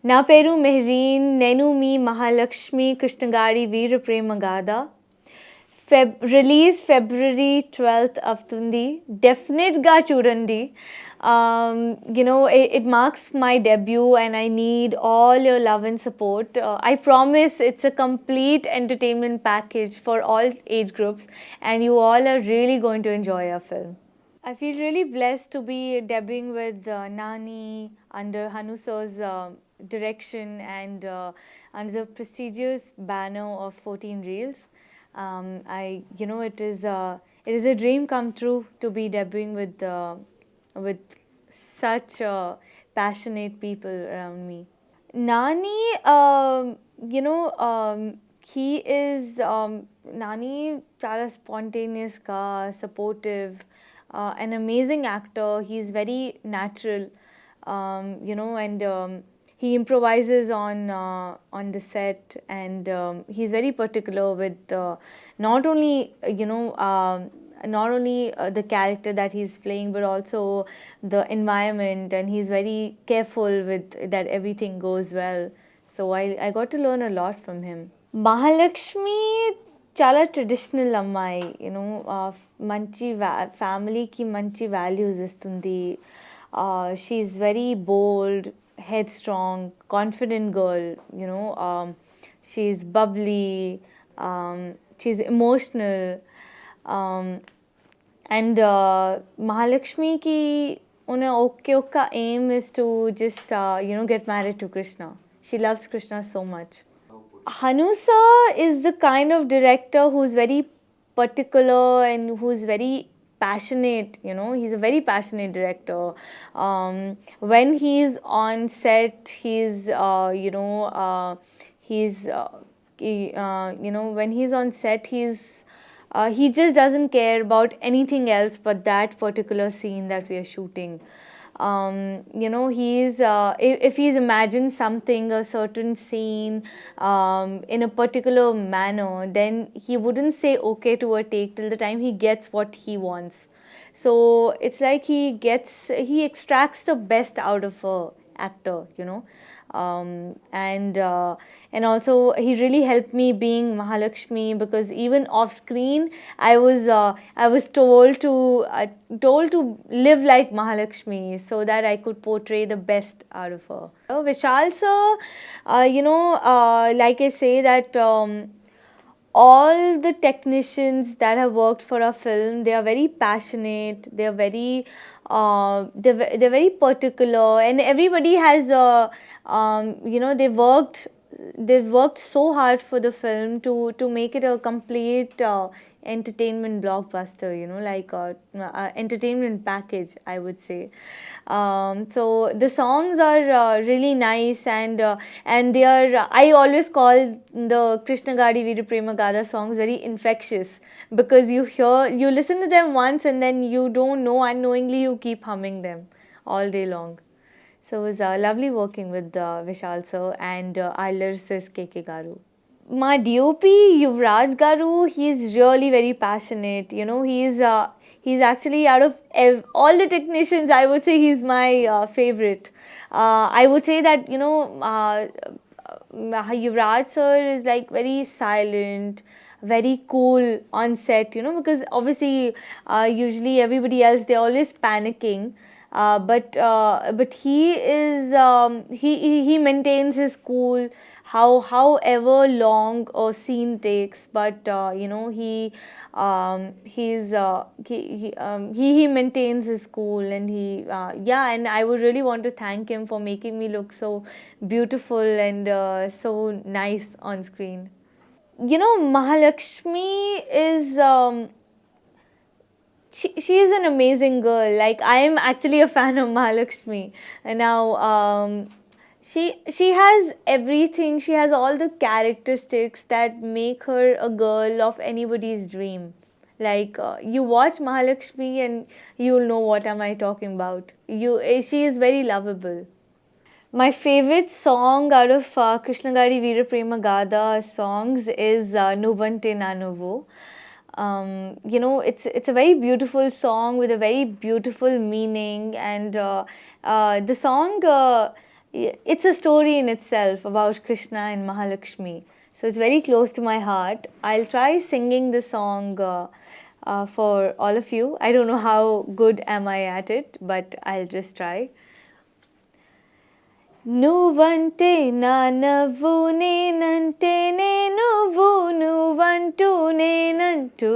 నా పేరు మెహరీన్. నేను మీ మహాలక్ష్మి కృష్ణగాడి వీర ప్రేమ గాథ. రిలీజ్ ఫిబ్రవరి 12th అవుతుంది. డెఫినెట్గా చూడండి. It marks my debut and I need all your love and support. I promise it's a complete entertainment package for all age groups and you all are really going to enjoy our film. I feel really blessed to be debuting with Nani under Hanu sir's direction and under the prestigious banner of 14 Reels. It is a dream come true to be debuting with such passionate people around me. Nani, he is Nani chala spontaneous ka, supportive, an amazing actor. He's very natural, and he improvises on the set, and he's very particular with not only the character that he's playing, but also the environment, and he's very careful with that everything goes well. So I got to learn a lot from him. Mahalakshmi చాలా traditional అమ్మాయి. మంచి ఫ్యామిలీకి మంచి values ఇస్తుంది. She's very bold, head strong, confident girl. She's bubbly, she's emotional. And మహాలక్ష్మికి ఉన్న ఒక్క aim is to just get married to Krishna. She loves Krishna so much. Hanu sir is the kind of director who's very particular and who's very passionate. He's a very passionate director. When he's on set, when he's on set, he just doesn't care about anything else but that particular scene that we are shooting. If he's imagined something, a certain scene, in a particular manner, then he wouldn't say okay to a take till the time he gets what he wants. So it's like he extracts the best out of a actor. And also he really helped me being Mahalakshmi, because even off screen I was told to live like Mahalakshmi so that I could portray the best out of her. Vishal sir, like I say that all the technicians that have worked for our film, they are very passionate, they are very they're very particular, and everybody has they've worked so hard for the film to make it a complete entertainment blockbuster, like entertainment package, I would say. So the songs are really nice, and they are, I always call the Krishnagadi Veera Prema Gada songs very infectious, because you listen to them once and then you don't know, unknowingly you keep humming them all day long. So it was lovely working with Vishal sir and our lyricist KK Garu. My DOP Yuvraj Garu, he's really very passionate. He's actually, out of all the technicians, I would say he's my favorite. I would say that Yuvraj sir is like very silent, very cool on set. Because obviously usually everybody else, they're always panicking. But he is he maintains his cool, however long a scene takes. But he maintains his cool, and and I would really want to thank him for making me look so beautiful and so nice on screen. Mahalakshmi is she is an amazing girl. Like, I am actually a fan of Mahalakshmi. And now she has everything. She has all the characteristics that make her a girl of anybody's dream. Like, you watch Mahalakshmi and you'll know what am I talking about. She is very lovable. My favorite song out of Krishnagadi Veera Prema Gada songs is Nubante Nanuvu. It's a very beautiful song with a very beautiful meaning, and the song it's a story in itself about Krishna and Mahalakshmi. So it's very close to my heart. I'll try singing the song for all of you. I don't know how good am I at it, but I'll just try. నువ్వంటే నా నవ్వు నేనంటే నే నువ్వు నువ్వంటూ నేనంటూ